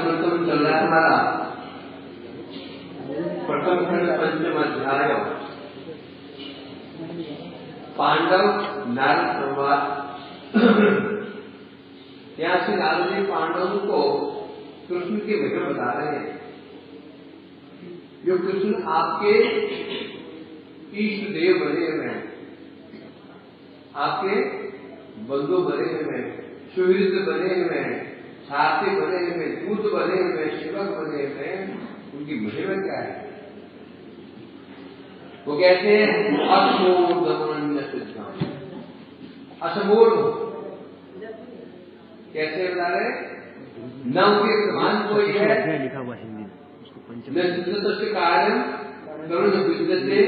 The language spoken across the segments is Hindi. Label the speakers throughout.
Speaker 1: भागवतम चल रहा है हमारा प्रथम खंड पंचम अध्याय पांडव नारद संवाद। यहाँ से नारद जी पांडवों को कृष्ण के विषय बता रहे हैं। जो कृष्ण आपके इष्ट देव बने हुए हैं, आपके बंधु बने हुए हैं, सुहृद बने हुए हैं, साथी बने हुए, दूत बने हुए, सेवक बने हुए, उनकी महिमा क्या है? वो कहते हैं असमूर्धमन्य सिद्धांत। असमूर्ध कैसे बता रहे? न उनके समान कोई है,
Speaker 2: लिखा हुआ हिंदी
Speaker 1: न कार्य करुण विद्यते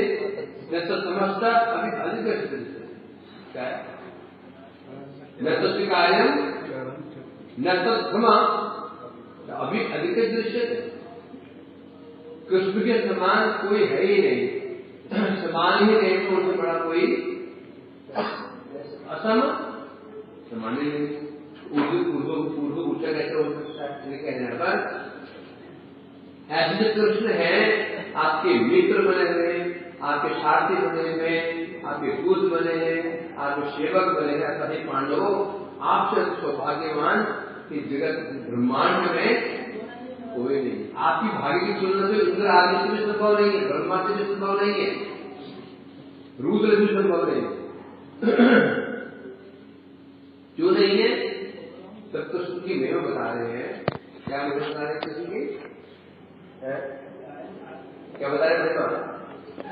Speaker 1: न समझता अभी अधिक क्या है? न कार्य न तत्म अभी अधिक दृश्य। कृष्ण के समान कोई है ही नहीं, समान ही नहीं तो उनसे बड़ा कोई असम समान ही नहीं। पूर्व ऊंचा कैसे हो सकता है कहने पर ऐसे जो कृष्ण है आपके मित्र बने हुए, आपके साथी बने हुए, आपके दूत बने हैं, आपके सेवक बने हैं। ऐसा ही पांडवों आपसे सौभाग्यवान कि जगत ब्रह्मांड में कोई नहीं। आपकी भाग्य की तुलना से इंद्र आदि से भी संभव नहीं है, ब्रह्मा से भी संभव नहीं है, रुद्र भी संभव नहीं है। क्यों नहीं है? तब तो कृष्ण की महिमा बता रहे हैं। क्या महिमा बता रहे हैं कृष्ण की? क्या बता रहे हैं?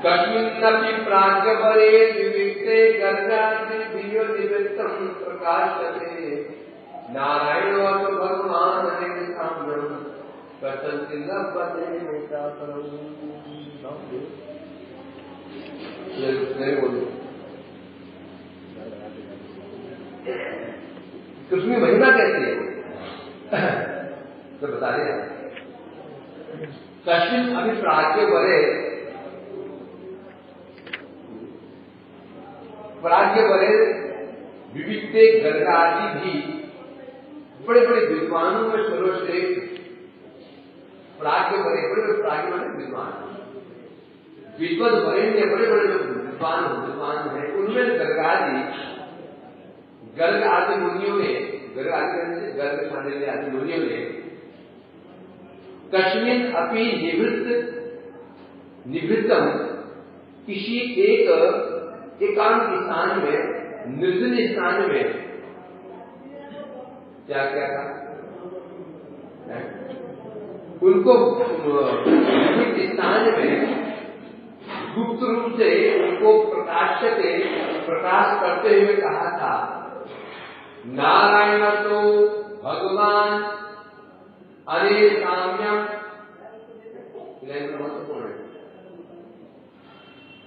Speaker 1: कस्मिन्नपि प्राज्ञपरे विविक्ते गर्गादि धियो निमित्तं प्रकाशते नारायणो भगवान् साम्यं कथन्ति लभते मेतापरम्। कृष्ण की महिमा कैसी है तो बता रहे हैं। कश्मीर अभी प्राज्ञ बड़े विविधते गर्गादि भी बड़े बड़े विद्वानों में सर्वश्रेष्ठ प्राज्ञ बड़े प्राज्ञ बड़े विद्वान विद्वत बड़े बड़े जो विद्वान हैं उनमें गर्ग आदि मुनियों ने गर्ग खाने आदि मुनियों ने कश्मीर अपनी निवृत्तम किसी एकांत स्थान में निर्जन स्थान में क्या क्या था उनको स्थान में गुप्त रूप से उनको प्रकाश करते हुए कहा था नारायण तो भगवान अरे साम्यम। महत्वपूर्ण है।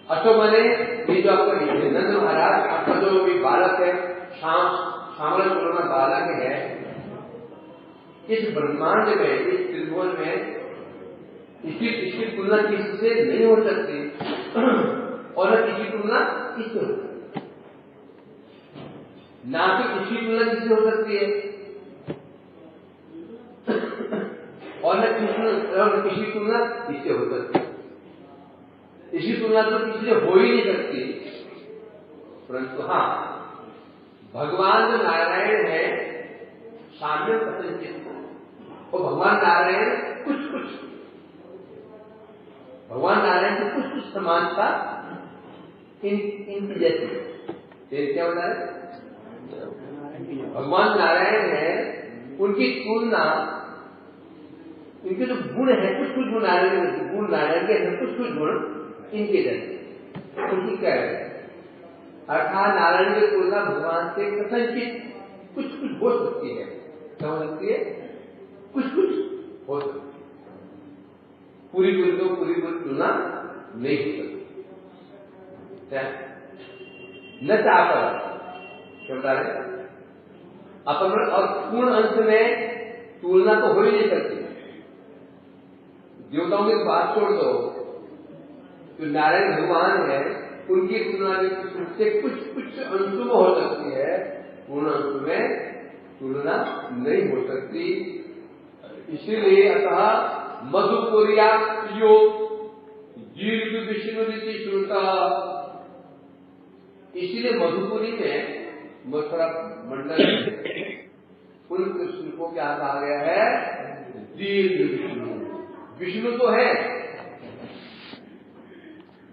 Speaker 1: अशो बने ये जो आपका नंद महाराज आपका जो भी बालक है श्यामल चूर्ण बालक है, इस ब्रह्मांड में इस त्रिभुवन में इसकी तुलना किससे नहीं हो सकती और न किसी तुलना इससे हो सकती, ना तो इसकी तुलना किससे हो सकती है और न किसी तुलना इससे हो सकती है। इसी तुलना तो किसी से हो ही नहीं सकती। परंतु हाँ भगवान जो नारायण है साम्य पसंद और भगवान नारायण भगवान नारायण की कुछ समानता इनकी जैसी। क्या बता रहे? भगवान नारायण है उनकी तुलना इनके जो गुण है कुछ गुण नारायण के अंदर कुछ गुण इनके जैसे उनकी क्या है अर्थात नारायण की तुलना भगवान से कथनचित कुछ हो सकती है। क्या हो सकती है? कुछ हो सकती है। पूरी तुलना नहीं हो सकती। न चाहकर क्या बता रहे अपन और पूर्ण अंश में तुलना तो हो ही नहीं सकती। देवताओं की बात छोड़ दो, जो नारायण भगवान है उनकी तुलना से कुछ अंशों में हो सकती है, पूर्ण अंश में तुलना नहीं हो सकती। इसीलिए अतः मधुपुरिया यो दीर्घ विष्णु रीति श्रुता, इसीलिए मधुपुरी में मथुरा मंडल उन कृष्ण को क्या कहा गया है? दीर्घ विष्णु। विष्णु तो है,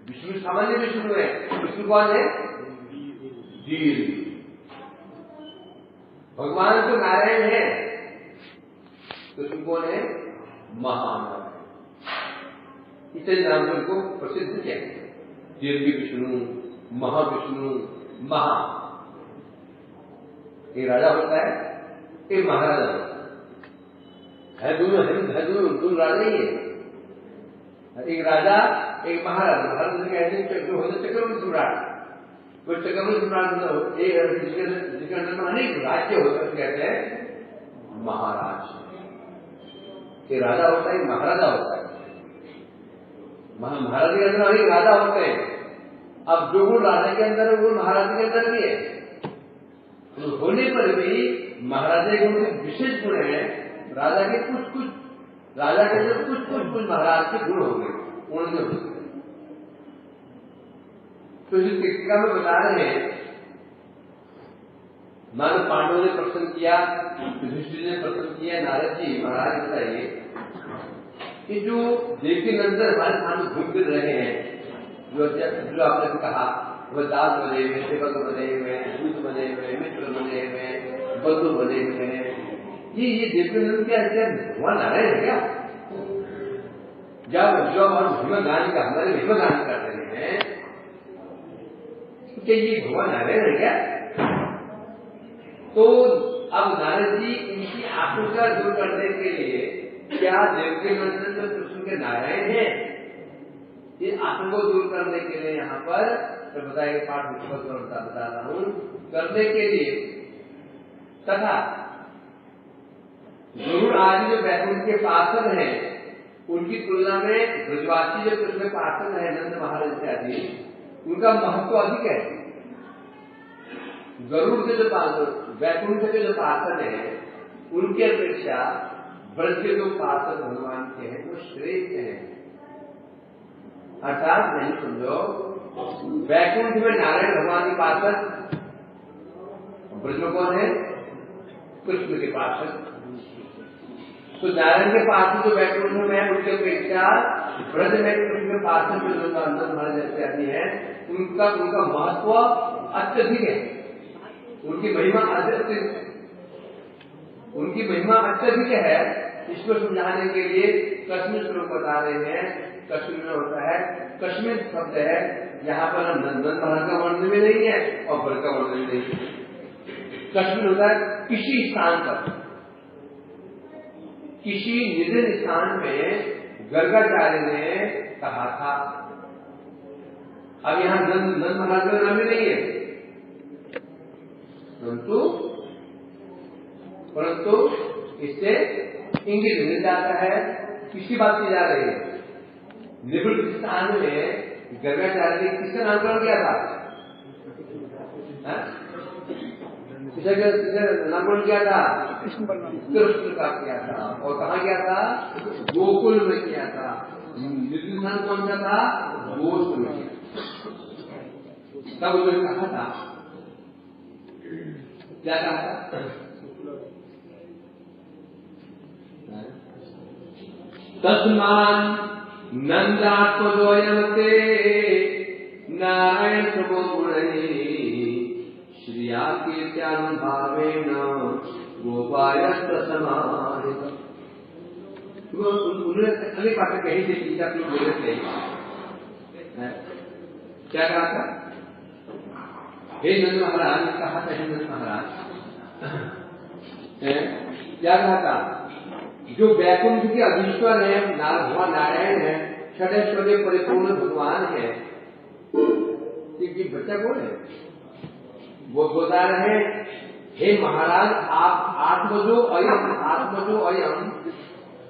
Speaker 1: विष्णु सामान्य विष्णु है, विष्णु कौन है? दीर्घ। भगवान तो नारायण है, कृष्ण कौन है? महानारायण। इतने नाम को प्रसिद्ध किया, दीर्घ विष्णु, महाविष्णु, महा। एक राजा होता है, एक महाराजा है, दोनों राजा ही है। एक राजा एक महाराजा। महाराजा कहते हैं जो होते चक्रवर्ती सम्राट, वो चक्रवर्ती सम्राट जिसके अंदर में अनेक राज्य होते हैं कहते हैं महाराज। एक राजा होता है, एक महाराजा होता है। महाराजा के अंदर अनेक राजा होते हैं। अब जो गुण राजा के अंदर है वो महाराजा के अंदर भी है, तो होने पर भी महाराजा के गुण विशेष गुण है। राजा के कुछ राजा के अंदर कुछ महाराज के गुण होंगे, उनके। तो इस टीका में बता रहे हैं, मानो पांडवों ने प्रश्न किया, युधिष्ठिर ने प्रश्न किया, नारद जी महाराज बताइए कि जो देवी नंदन हमारे सामने घूम फिर रहे हैं, जो आपने कहा वह दास बने हुए, सेवक बने हुए, दूत बने हुए, मित्र बने हुए, बंधु बने हुए हैं, ये देवी क्या भगवान नारायण है क्या? जब हम भीमगान का हमारे भीमगान कर रहे हैं, क्या ये भगवान नारायण है क्या? तो अब नारद जी इनकी आशंका दूर करने के लिए क्या देवकी नंदन जो कृष्ण के नारायण है, ये आशंका दूर करने के लिए यहाँ पर बताए पाठ बता रहा हूँ, करने के लिए तथा जरूर आदि जो वैकुंठ के पार्षद हैं उनकी तुलना में ब्रजवासी जो कृष्ण पार्षद है नंद महाराज इत्यादि, उनका महत्व अधिक है। गरुड़ के जो वैकुंठ के जो पार्षद है उनकी अपेक्षा ब्रज के जो पार्षद भगवान के हैं वो श्रेष्ठ हैं। अर्थात नहीं समझो, वैकुंठ में नारायण भगवान के पार्षद, ब्रज में कौन है? कृष्ण के पार्षद। तो नारायण के पार्षद जो वैकुंठ में है उनकी अपेक्षा ब्रज में कृष्ण के पार्षद जो नंद महाराज इत्यादि है उनका महत्व अत्यधिक है, उनकी महिमा अत्यधिक है। इसको समझाने के लिए कश्मीर श्लोक बता रहे हैं। कश्मीर में होता है, कश्मीर शब्द है, यहाँ पर नंदन महाराज का वर्णन भी नहीं है और ब्रज का वर्णन भी नहीं है। कश्मीर होता है किसी स्थान पर, किसी निधन स्थान में गर्गाचार्य ने कहा था। अब यहाँ नंद महाराज का नाम भी नहीं है, परंतु इससे इंगित मिल जाता है किसकी बात की जा रही है। निवृत्त स्थान में गर्गाचार्य ने किसका नामकरण किया था? नामकरण किया था? कृष्ण का किया था। और कहाँ किया था? गोकुल में किया था। निवृत्त स्थान कौन सा था? गोकुल में। तब उन्होंने कहा था, क्या कहा था? तस्मान नंदात्मदोयन्ते नारायण प्रभो गुणैः श्रिया कीर्त्यानुभावेन गोपायस्त समाहितः। उन्होंने अनेक बातें कही थी, टीका की बोले थे। क्या कहा था? हे नंद महाराज, कहा था हे नंद महाराज, क्या कहा था? जो वैकुंठ के अधीश्वर है, भगवान नारायण है, षडैश्वर्य परिपूर्ण भगवान है, कि बच्चा कौन है? वो बता रहे, हे महाराज, आप आत्मजो अयम,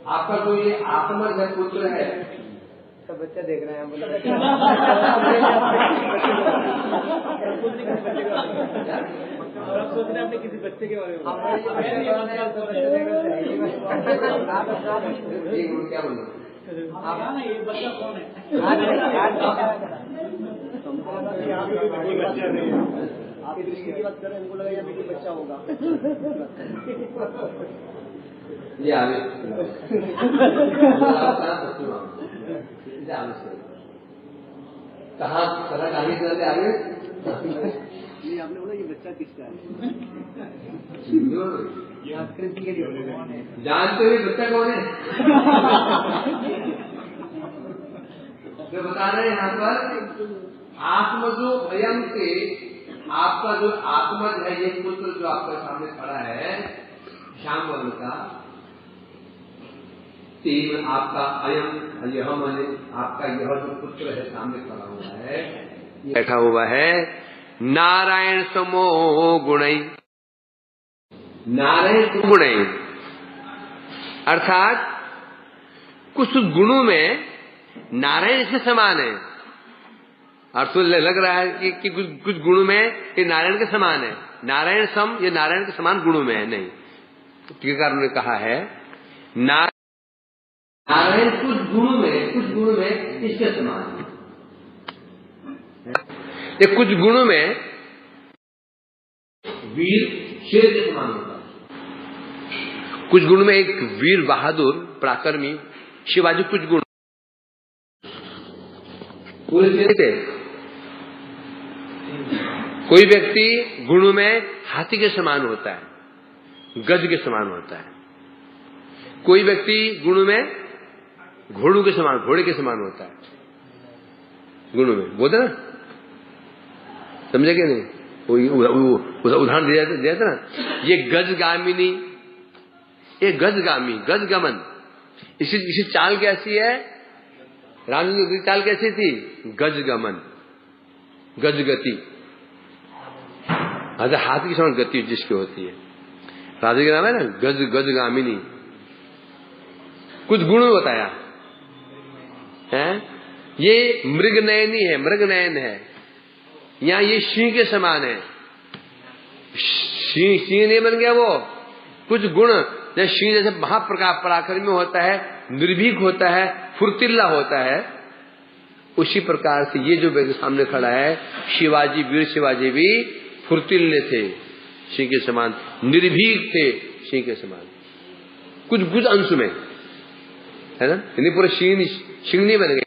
Speaker 1: आपका जो ये आत्मज है, पुत्र है,
Speaker 2: सब बच्चे देख रहे हैं, बोला आप सोच रहे हैं अपने किसी बच्चे के बारे में?
Speaker 1: क्या बोल
Speaker 2: ये बच्चा कौन है? आप दृष्टि की बात कर रहे हैं, हमको लगा यहाँ पे बच्चा होगा।
Speaker 1: ये आगे कहाँ कहाँ आगे चलते आगे
Speaker 2: ये आपने बोला ये बच्चा किसका है?
Speaker 1: जानते हुए बच्चा कौन है? जो बता रहे हैं यहाँ पर आत्मजो अयम से आपका जो आत्मज है, ये पुत्र जो आपके सामने खड़ा है श्याम वर्ण का, तीन आपका अयम यह माने आपका यह जो पुत्र है सामने खड़ा हुआ है, बैठा हुआ है नारायण समो गुणई, नारायण गुणई अर्थात कुछ गुणों में नारायण से समान है। अर्थ तो लग रहा है कि कुछ गुणों में ये नारायण के समान है, नारायण सम ये नारायण के समान गुणों में है, नहीं। टीकाकार ने कहा है नारायण कुछ गुणों में इसके समान है। ये कुछ गुणों में वीर शेर के समान होता है, कुछ गुणों में एक वीर बहादुर पराक्रमी शिवाजी, कुछ गुण पूरे थे। कोई व्यक्ति गुणों में हाथी के समान होता है, गज के समान होता है। कोई व्यक्ति गुणों में घोड़ों के समान, घोड़े के समान होता है गुणों में, बोलते ना, समझे क्या नहीं? वो उदाहरण दिया था ना, ये गजगामिनी, ये गजगामी, गजगमन, इसी चाल कैसी है? राम जी की चाल कैसी थी? गजगमन, गजगति, हाथी की समान गति जिसकी होती है। राजा का नाम है ना गजगामिनी। कुछ गुण बताया है, ये मृगनयनी है, मृगनयन है, यहाँ ये सिंह के समान है। सिंह नहीं बन गया वो, कुछ गुण जैसे सिंह जैसे महाप्रकार पराक्रमी होता है, निर्भीक होता है, फुर्तीला होता है, उसी प्रकार से ये जो व्यक्ति सामने खड़ा है शिवाजी, वीर शिवाजी भी फुर्तीले थे, सिंह के समान, निर्भीक थे सिंह के समान, कुछ अंश में, है ना? यानी पूरा सिंह नहीं बन गए।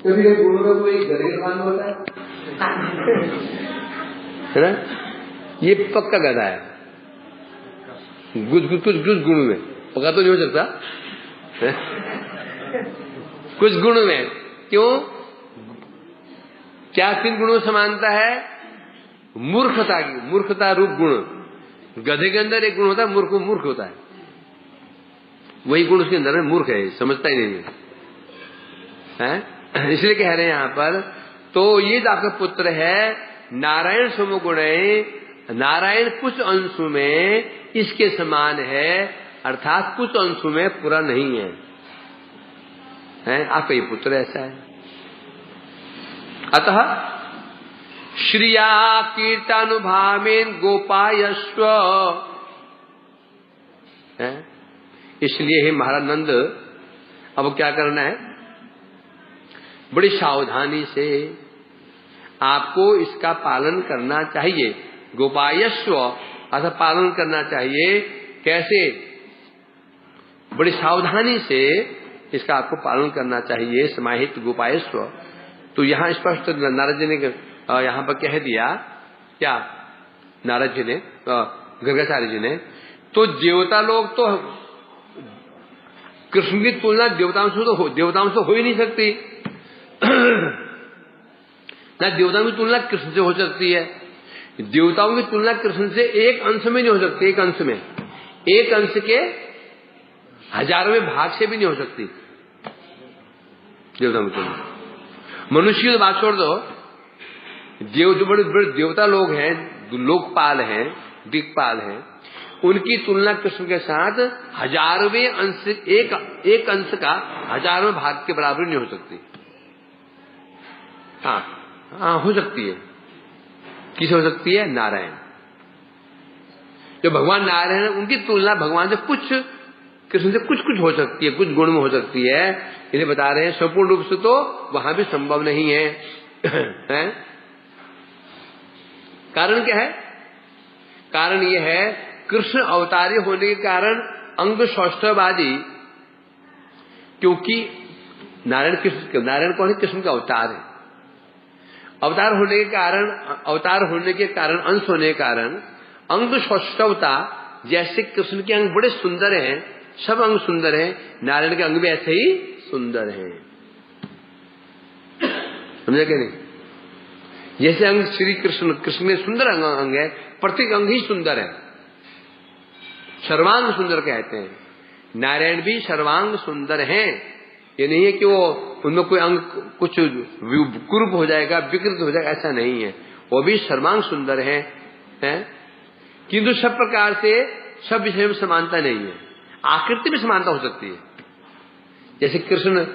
Speaker 1: कभी कभी गुणों में कोई गधे का मान होता है ना? ये पक्का गधा है, कुछ गुणों में, पक्का तो नहीं हो सकता है? कुछ गुणों में, क्यों? क्या किन गुणों में समानता है? मूर्खता की, मूर्खता रूप गुण। गधे के अंदर एक गुण होता है मूर्ख होता है, वही गुण उसके अंदर है, मूर्ख है, समझता ही नहीं है। इसलिए कह रहे हैं यहां पर, तो ये जो आपका पुत्र है नारायण समगुण, नारायण कुछ अंशों में इसके समान है, अर्थात कुछ अंशों में पूरा नहीं है, आपका ये पुत्र ऐसा है। अतः श्रिया कीर्तानुभावेन गोपायस्व, इसलिए हे महाराज नंद, अब क्या करना है? बड़ी सावधानी से आपको इसका पालन करना चाहिए। गोपायस्व अर्थात पालन करना चाहिए, कैसे? बड़ी सावधानी से इसका आपको पालन करना चाहिए, समाहित गोपायस्व। तो यहां स्पष्ट नारद जी ने यहां पर कह दिया, क्या नारद जी ने, गर्गाचार्य जी ने, तो देवता लोग तो कृष्ण की तुलना देवताओं से हो ही नहीं सकती ना देवताओं की तुलना कृष्ण से हो सकती है, देवताओं की तुलना कृष्ण से एक अंश में नहीं हो सकती, एक अंश में, एक अंश के हजारवें भाग से भी नहीं हो सकती देवताओं की तुलना। मनुष्य की बात छोड़ दो, जो बड़े बड़े देवता लोग हैं, लोकपाल हैं, दिक्पाल हैं, उनकी तुलना कृष्ण के साथ हजारवें अंश, एक अंश का हजारवें भाग के बराबर नहीं हो सकती। हाँ हो सकती है। किसे हो सकती है? नारायण। जो भगवान नारायण है उनकी तुलना भगवान से कुछ, कृष्ण से कुछ हो सकती है, कुछ गुण में हो सकती है। इन्हें बता रहे हैं संपूर्ण रूप से तो वहां भी संभव नहीं है। हैं? कारण क्या है? कारण यह है कृष्ण अवतारी होने के कारण अंग सौष्ठववादी, क्योंकि नारायण कौन है? कृष्ण का अवतार है। अवतार होने के कारण अंश होने के कारण अंग सौष्ठवता, जैसे कृष्ण के अंग बड़े सुंदर हैं, सब अंग सुंदर हैं, नारायण के अंग भी ऐसे ही सुंदर हैं। समझे क्या नहीं? जैसे अंग श्री कृष्ण में सुंदर अंग है, प्रत्येक अंग ही सुंदर है, सर्वांग सुंदर कहते हैं। नारायण भी सर्वांग सुंदर हैं। ये नहीं है कि वो उनमें कोई अंग कुछ कुरूप हो जाएगा, विकृत हो जाएगा, ऐसा नहीं है। वो भी सर्वांग सुंदर हैं, किंतु सब प्रकार से सब विषय में समानता नहीं है। आकृति में समानता हो सकती है। जैसे कृष्ण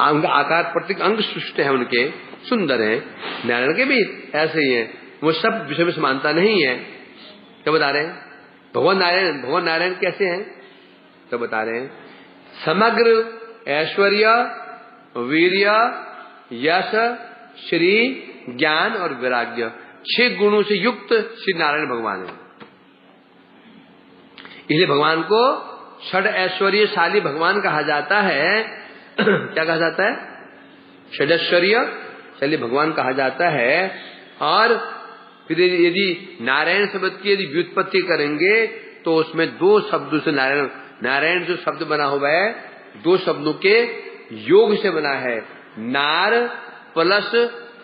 Speaker 1: उनका आकार, प्रत्येक अंग सृष्ट है उनके, सुंदर है, नारायण के भी ऐसे ही है। वो सब विषय में समानता नहीं है। क्या बता रहे हैं? भगवान नारायण कैसे हैं? तो बता रहे हैं समग्र ऐश्वर्य, वीर्य, यश, श्री, ज्ञान और वैराग्य, 6 गुणों से युक्त श्री नारायण भगवान है। इसलिए भगवान को षड ऐश्वर्यशाली भगवान कहा जाता है। क्या कहा जाता है? षडैश्वर्यशाली भगवान कहा जाता है। और फिर यदि नारायण शब्द की यदि व्युत्पत्ति करेंगे तो उसमें 2 शब्दों से नारायण जो शब्द बना हुआ है 2 शब्दों के योग से बना है, नार प्लस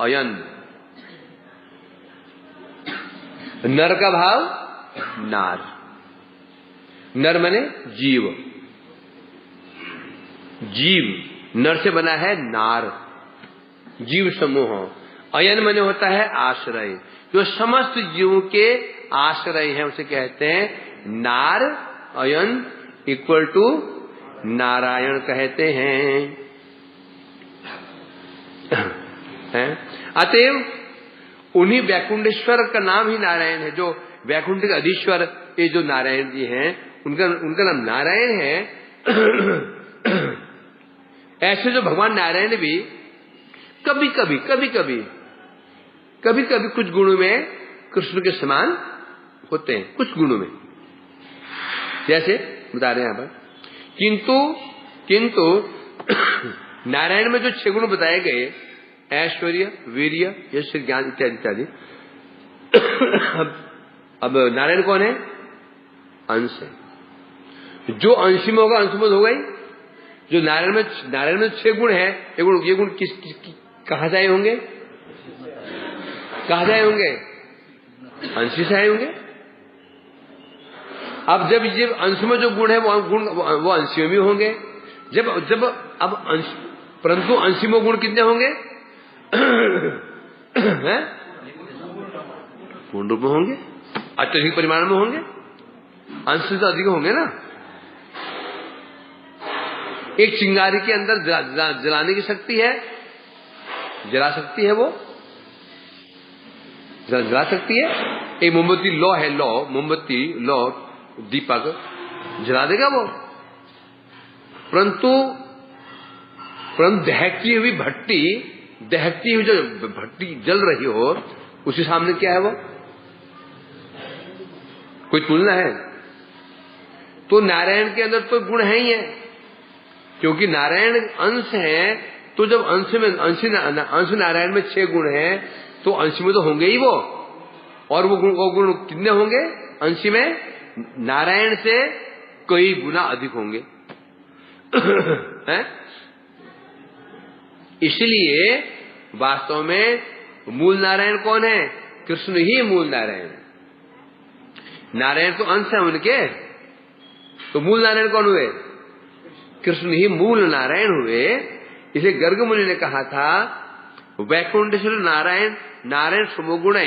Speaker 1: अयन। नर का भाव नार, नर माने जीव, नर से बना है नार, जीव समूह। अयन माने होता है आश्रय, जो समस्त जीवों के आश्रय हैं, उसे कहते हैं नार। अयन इक्वल टू नारायण कहते हैं। अतएव उन्हीं वैकुंठेश्वर का नाम ही नारायण है। जो वैकुंठ के अधीश्वर ये जो नारायण जी हैं, उनका नाम नारायण है। ऐसे जो भगवान नारायण भी कभी कभी कुछ गुणों में कृष्ण के समान होते हैं, कुछ गुणों में, जैसे बता रहे हैं यहां पर। किंतु नारायण में जो 6 गुण बताए गए, ऐश्वर्य, वीर्य, यश, ज्ञान इत्यादि इत्यादि। अब नारायण कौन है? अंश है। जो अंश में होगा अंशमद होगा ही। जो नारायण में 6 गुण है, ये गुण कहां से आए होंगे? कहां से आए होंगे? अंश से आए होंगे। अब जब ये अंश में जो गुण है वो अंश में भी होंगे। जब अब अंश, परंतु अंश में गुण कितने होंगे? पूर्ण रूप में होंगे, अत्यधिक परिमाण में होंगे, अंश से अधिक होंगे ना। एक चिंगारी के अंदर जलाने की शक्ति है, जला सकती है, वो जला सकती है। एक मोमबत्ती मोमबत्ती दीपक जला देगा वो, परंतु दहकती हुई जो भट्टी जल रही हो, उसी सामने क्या है? वो कोई तुलना है? तो नारायण के अंदर तो गुण है ही है, क्योंकि नारायण अंश है। तो जब अंश नारायण में 6 गुण है, तो अंश में तो होंगे ही वो। और वो गुण कितने होंगे? अंश में नारायण से कई गुना अधिक होंगे। इसलिए वास्तव में मूल नारायण कौन है? कृष्ण ही मूल नारायण। नारायण तो अंश है उनके, तो मूल नारायण कौन हुए? कृष्ण ही मूल नारायण हुए। इसलिए गर्ग मुनि ने कहा था वैकुंठेश्वर नारायण समोगुण,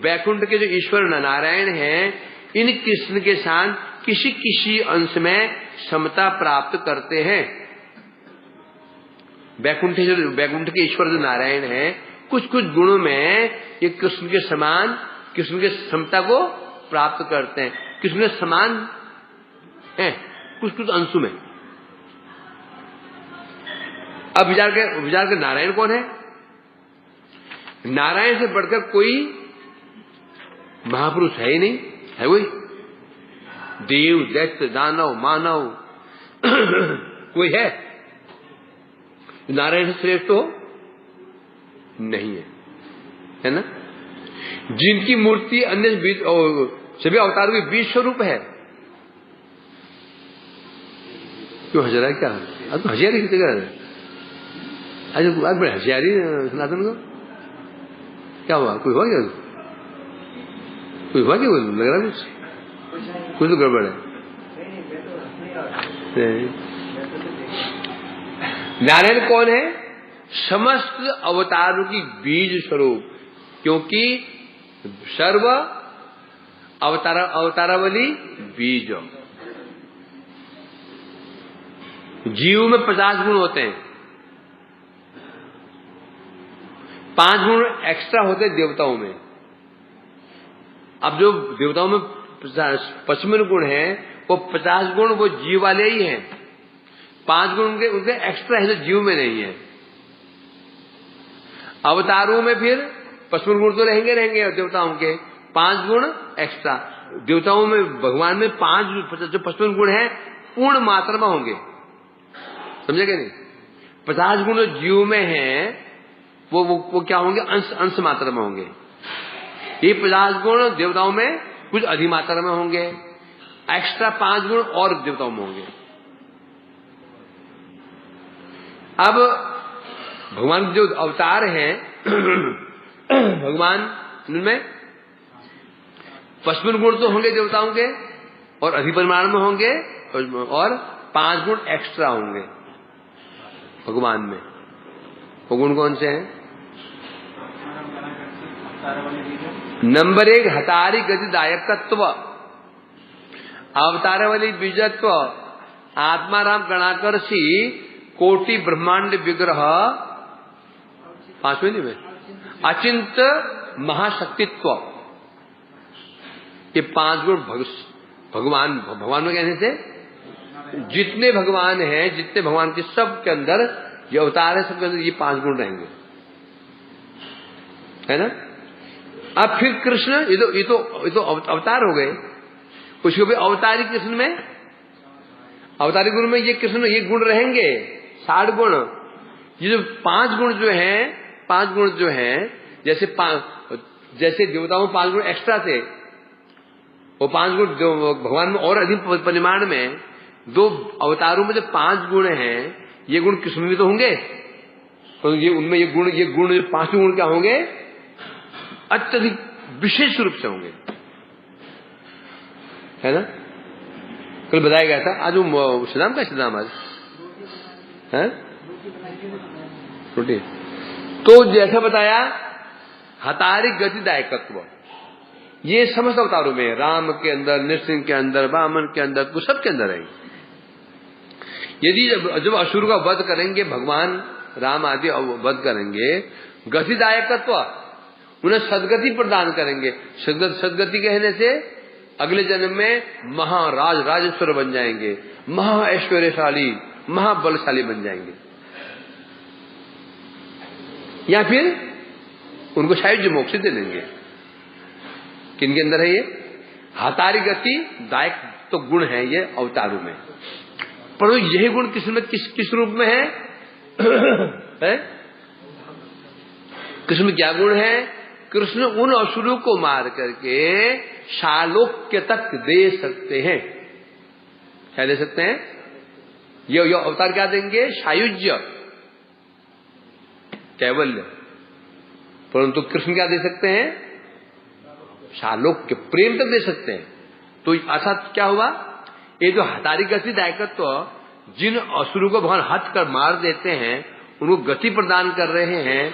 Speaker 1: वैकुंठ के जो ईश्वर नारायण हैं इन कृष्ण के साथ किसी किसी अंश में समता प्राप्त करते हैं। वैकुंठ के ईश्वर जो नारायण हैं, कुछ कुछ गुणों में ये कृष्ण के समान, कृष्ण के समता को प्राप्त करते हैं, कृष्ण के समान है कुछ कुछ अंशों में। अब विचार के नारायण कौन है? नारायण से बढ़कर कोई महापुरुष है ही नहीं, है कोई? देव, दैत्य, दानव, मानव कोई है नारायण से श्रेष्ठ हो? नहीं है, है ना? जिनकी मूर्ति अन्य सभी अवतारों के बीज स्वरूप है। क्यों हंस रहा है? क्या अब तो हंसियारी कितने कर रहे? आज बड़े हंसियारी सनातन को क्या हुआ? कोई हुआ क्या? कोई हुआ क्या? लग रहा कुछ तो गड़बड़ है। नारायण कौन है? समस्त अवतारों की बीज स्वरूप, क्योंकि सर्व अवतारावली बीज। जीव में 50 गुण होते हैं, 5 गुण एक्स्ट्रा होते हैं देवताओं में। अब जो देवताओं में 55 गुण हैं, वो 50 गुण वो जीव वाले ही हैं, 5 गुण उनके एक्स्ट्रा है जो जीव में नहीं है। अवतारों में फिर 55 गुण तो रहेंगे देवताओं के, 5 गुण एक्स्ट्रा। देवताओं में, भगवान में 5 जो 55 गुण हैं पूर्ण मात्रा में होंगे, समझे क्या नहीं? 50 गुण जो जीव में हैं वो क्या होंगे? अंश मात्रा में होंगे। ये 50 गुण देवताओं में कुछ अधिक मात्रा में होंगे, एक्स्ट्रा 5 गुण और देवताओं में होंगे। अब भगवान जो अवतार हैं भगवान उनमें 55 गुण तो होंगे देवताओं के और अधिक परिमाण में होंगे, और 5 गुण एक्स्ट्रा होंगे भगवान में। वो गुण कौन से हैं? नंबर 1 हतारी गतिदायकत्व, अवतार वाली बीजत्व, आत्माराम गणाकर्षी, कोटि ब्रह्मांड विग्रह, 5वें में अचिंत महाशक्तित्व। ये 5 गुण भगवान में कहने से जितने भगवान हैं, जितने भगवान के सब के अंदर ये अवतार है, सबके अंदर ये 5 गुण रहेंगे, है ना? अब फिर कृष्ण, ये तो अवतार हो गए, उसके भी अवतारी कृष्ण में, अवतारी गुण में ये कृष्ण ये गुण रहेंगे, 60 गुण। ये जो 5 गुण जो हैं, जैसे देवताओं में 5 गुण एक्स्ट्रा थे, वो 5 गुण जो भगवान में और अधिक परिमाण में, 2 अवतारों में जो 5 गुण हैं, ये गुण कृष्ण में तो होंगे, तो ये उनमें ये गुण जो 5 गुण क्या होंगे? अत्यधिक विशेष रूप से होंगे, है ना? कल बताया गया था। आज वो श्रीराम का श्रीराम आज है रोटी। तो जैसा बताया हतारी गतिदायकत्व, ये समस्त अवतारों में, राम के अंदर, नृसिंह के अंदर, वामन के अंदर, वो सबके अंदर है। यदि जब असुर का वध करेंगे, भगवान राम आदि वध करेंगे, गतिदायकत्व, उन्हें सदगति प्रदान करेंगे। सदगति कहने से अगले जन्म में राजेश्वर बन जाएंगे, महा ऐश्वर्यशाली, महाबलशाली बन जाएंगे, या फिर उनको शायद मोक्ष दे देंगे। किनके अंदर है ये? हतारी गति दायक तो गुण है ये अवतारों में, पर यही गुण किस रूप में है? कृष्ण में क्या गुण है? कृष्ण उन असुरों को मार करके शालोक्य तक दे सकते हैं। क्या दे सकते हैं? ये अवतार क्या देंगे? सायुज्य, कैवल्य। परंतु कृष्ण क्या दे सकते हैं? शालोक्य, प्रेम तक दे सकते हैं। तो अर्थात क्या हुआ? ये जो हतारी गति दायकत्व, जिन असुरों को भगवान हट कर मार देते हैं, उनको गति प्रदान कर रहे हैं,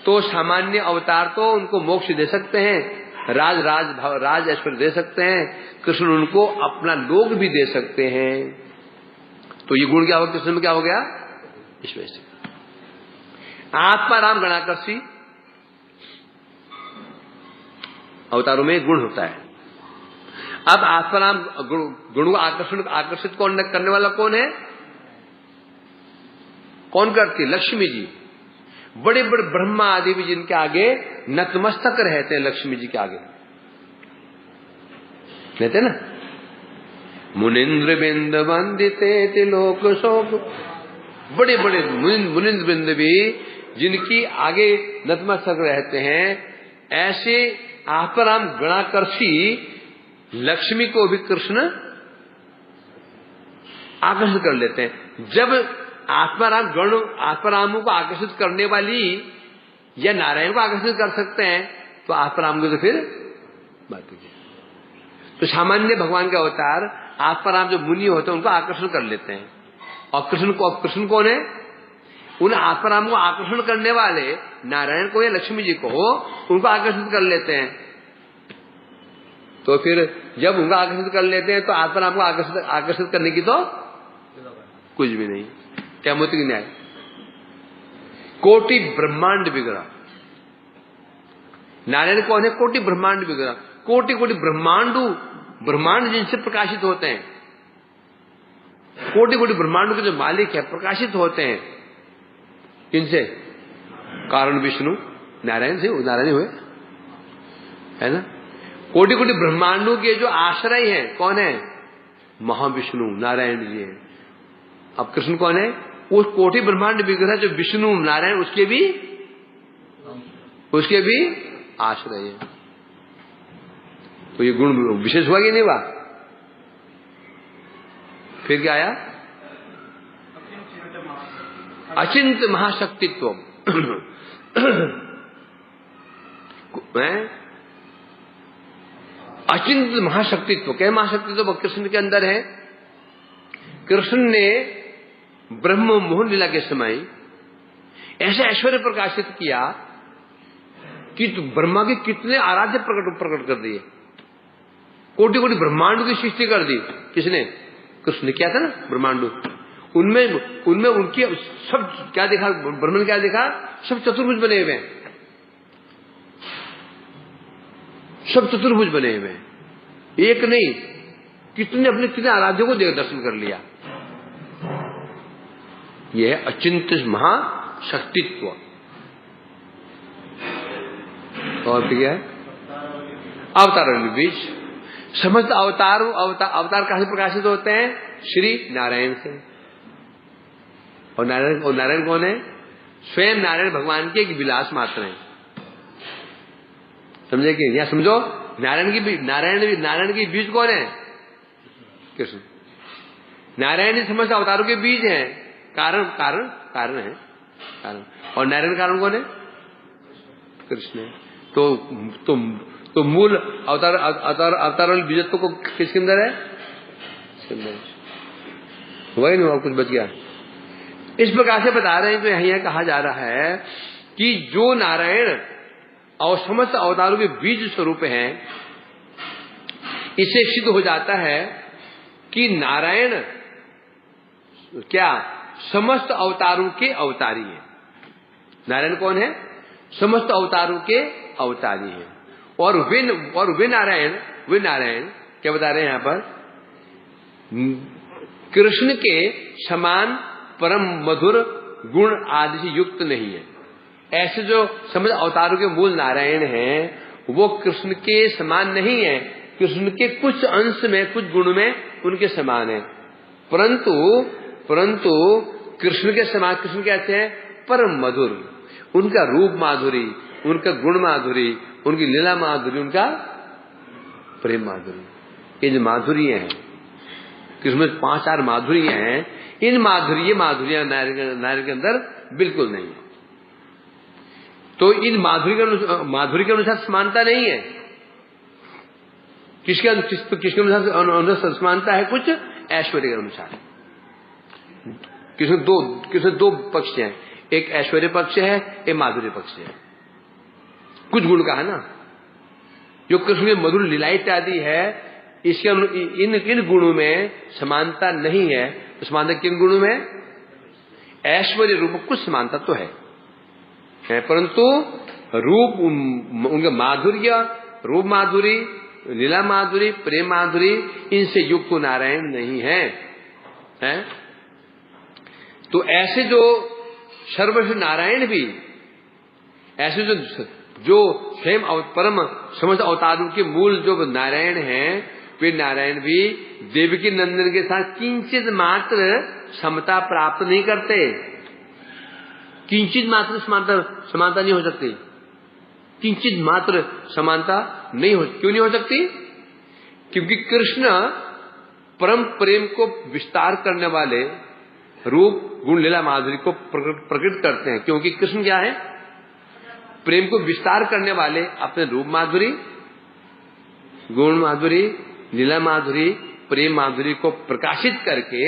Speaker 1: तो सामान्य अवतार तो उनको मोक्ष दे सकते हैं, राज ऐश्वर्य दे सकते हैं, कृष्ण उनको अपना लोक भी दे सकते हैं। तो ये गुण क्या हो, कृष्ण में क्या हो गया, ईश्वर। आत्माराम गणाकर्षी अवतारों में गुण होता है। अब आत्माराम गुण को आकर्षित कौन करने वाला कौन है, कौन करती है, लक्ष्मी जी। बड़े बड़े ब्रह्मा आदि भी जिनके आगे नतमस्तक रहते हैं, लक्ष्मी जी के आगे रहते ना। मुनिंद्र बिंद वंदिते तिलोक शोक, बड़े बड़े मुनिंद्र बिंद भी जिनकी आगे नतमस्तक रहते हैं, ऐसे आत्माराम गणाकर्षी लक्ष्मी को भी कृष्ण आकर्षित कर लेते हैं। जब आत्मारामों को आकर्षित करने वाली या नारायण को आकर्षित कर सकते हैं, तो आत्माराम को तो फिर बात है। तो सामान्य भगवान के अवतार आत्माराम जो मुनि होते हैं उनको आकर्षण कर लेते हैं। और कृष्ण कौन है, उन आत्माराम को आकर्षण करने वाले नारायण को या लक्ष्मी जी को उनको आकर्षित कर लेते हैं। तो फिर जब उनको आकर्षित कर लेते हैं तो आत्माराम को आकर्षित करने की तो कुछ भी नहीं। क्या मोती न्याय, कोटि ब्रह्मांड विग्रह, नारायण कौन है, कोटि ब्रह्मांड विग्रह। कोटि कोटि ब्रह्मांड जिनसे प्रकाशित होते हैं, कोटि कोटि ब्रह्मांड के जो मालिक है प्रकाशित होते हैं किनसे, कारण विष्णु नारायण से, नारायण हुए है ना। कोटि कोटि ब्रह्मांडों के जो आश्रय हैं कौन है, महाविष्णु नारायण जी हैं। अब कृष्ण कौन है, उस कोटि ब्रह्मांड विग्रह जो विष्णु नारायण उसके भी आश्रय है। तो ये गुण विशेष हुआ कि नहीं हुआ। फिर क्या आया, अचिंत महाशक्तित्व अचिंत महाशक्तित्व, क्या महाशक्तित्व कृष्ण के अंदर है। कृष्ण ने ब्रह्म मोहन लीला के समय ऐसे ऐश्वर्य प्रकाशित किया कि ब्रह्मा के कितने आराध्य प्रकट कर दिए, कोटि कोटि ब्रह्मांड की सृष्टि कर दी। किसने, कृष्ण ने किया था ना ब्रह्मांड। उनमें उनकी सब क्या देखा, ब्रह्म ने क्या देखा, सब चतुर्भुज बने हुए हैं, सब चतुर्भुज बने हुए हैं, एक नहीं कितने आराध्यों को दर्शन कर लिया। यह है अचिंत्य महाशक्तित्व। और क्या है, अवतार बीच समस्त अवतार कहां से प्रकाशित होते हैं, श्री नारायण से। और नारायण कौन है, स्वयं नारायण भगवान के एक विलास मात्र हैं। समझे कि या समझो, नारायण की बीज कौन है, कृष्ण। नारायण ही समस्त अवतारों के बीज हैं, कारण है कारण। और नारायण कारण कौन है, कृष्ण है। तो मूल अवतार बीजत्व को किसके अंदर है, इसके अंदर। वही नहीं, और कुछ बच गया। इस प्रकार से बता रहे हैं, तो यहां कहा जा रहा है कि जो नारायण और समस्त अवतारों के बीज स्वरूप हैं, इससे सिद्ध हो जाता है कि नारायण क्या समस्त अवतारों के अवतारी है। नारायण कौन है, समस्त अवतारों के अवतारी है। और वे नारायण क्या बता रहे हैं यहां पर, कृष्ण के समान परम मधुर गुण आदि से युक्त नहीं है। ऐसे जो समस्त अवतारों के मूल नारायण हैं वो कृष्ण के समान नहीं है, कृष्ण के कुछ अंश में, कुछ गुण में उनके समान है। परंतु कृष्ण के समान, कृष्ण कहते हैं परम मधुर, उनका रूप माधुरी, उनका गुण माधुरी, उनकी लीला माधुरी, उनका प्रेम माधुरी, ये जो माधुर्य हैं कृष्ण में 5-4 माधुर्य हैं, इन माधुर्य नारायण के अंदर बिल्कुल नहीं है। तो इन माधुर्य के अनुसार समानता नहीं है। किसके अनुसार समानता है, कुछ ऐश्वर्य के अनुसार। किसमें दो पक्ष हैं, एक ऐश्वर्य पक्ष है, एक माधुर्य पक्ष है। कुछ गुण का है ना, जो कृष्ण की मधुर लीला इत्यादि है, इसके इन गुणों में समानता नहीं है। तो समानता किन गुणों में? ऐश्वर्य रूप में कुछ समानता तो है, परंतु रूप उनका माधुर्य, रूप माधुरी, लीला माधुरी, प्रेम माधुरी, इनसे युक्त तो नारायण नहीं है, तो ऐसे जो सर्वश्रेष्ठ नारायण भी, ऐसे जो स्वयं परम समस्त अवतारों के मूल जो नारायण हैं, वे नारायण भी देवकी नंदन के साथ किंचित मात्र समता प्राप्त नहीं करते। किंचित मात्र समानता नहीं हो सकती, किंचित मात्र समानता नहीं हो। क्यों नहीं हो सकती? क्योंकि कृष्ण परम प्रेम को विस्तार करने वाले रूप गुण लीला माधुरी को प्रकट करते हैं। क्योंकि कृष्ण क्या है? प्रेम को विस्तार करने वाले अपने रूप माधुरी, गुण माधुरी, लीला माधुरी, प्रेम माधुरी को प्रकाशित करके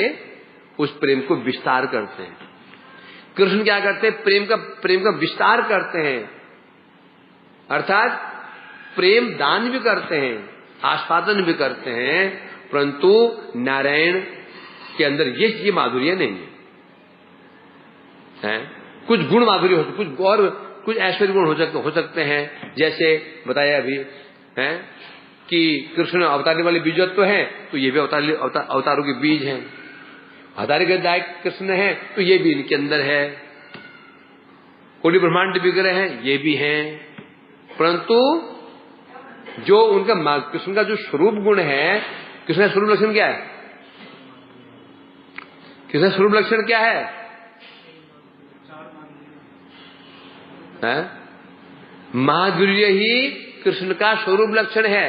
Speaker 1: उस प्रेम को विस्तार करते हैं। कृष्ण क्या करते हैं? प्रेम का विस्तार करते हैं, अर्थात प्रेम दान भी करते हैं, आस्वादन भी करते हैं, परंतु नारायण के अंदर ये माधुर्य नहीं है। कुछ गुण माधुर्य होते, कुछ और कुछ ऐश्वर्य गुण हो सकते हैं। जैसे बताया अभी है कि कृष्ण अवतारने वाले बीजत्व है, तो ये भी अवतारों के बीज हैं। अवतारी गदायक कृष्ण है, तो ये भी इनके अंदर है। कोटि ब्रह्मांड विग्रह है, ये भी हैं। परंतु जो उनका कृष्ण का जो स्वरूप गुण है, कृष्ण का स्वरूप लक्षण क्या है? कृष्ण का स्वरूप लक्षण क्या है? माधुर्य ही कृष्ण का स्वरूप लक्षण है।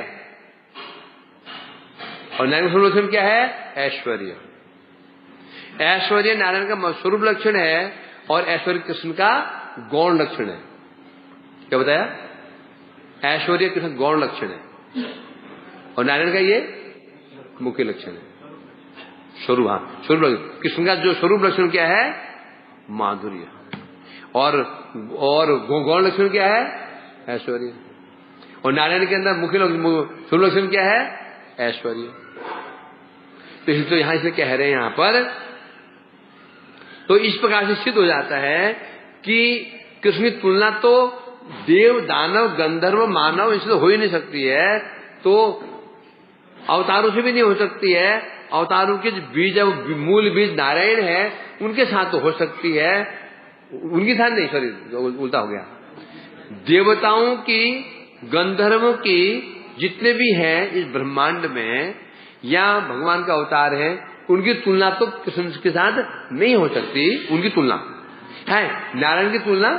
Speaker 1: और नारायण का स्वरूप लक्षण क्या है? ऐश्वर्य। ऐश्वर्य नारायण का स्वरूप लक्षण है और ऐश्वर्य कृष्ण का गौण लक्षण है। क्या बताया? ऐश्वर्य कृष्ण गौण लक्षण है और नारायण का ये मुख्य लक्षण है। स्वरूप, हाँ स्वरूप लक्षण। कृष्ण का जो स्वरूप लक्षण क्या है? माधुर्य। और गौण लक्षण क्या है? ऐश्वर्य। और नारायण के अंदर मुख्य स्वरूप लक्षण क्या है? ऐश्वर्य। तो यहां इसे कह रहे हैं यहां पर, तो इस प्रकार से सिद्ध हो जाता है कि कृष्ण की तुलना तो देव, दानव, गंधर्व, मानव इनसे तो हो ही नहीं सकती है, तो अवतारों से भी नहीं हो सकती है। अवतारों के बीज, मूल बीज नारायण है, उनके साथ तो हो सकती है, उनके साथ नहीं, सॉरी उल्टा हो गया। देवताओं की, गंधर्वों की जितने भी हैं इस ब्रह्मांड में या भगवान का अवतार है, उनकी तुलना तो कृष्ण के साथ नहीं हो सकती। उनकी तुलना है, नारायण की तुलना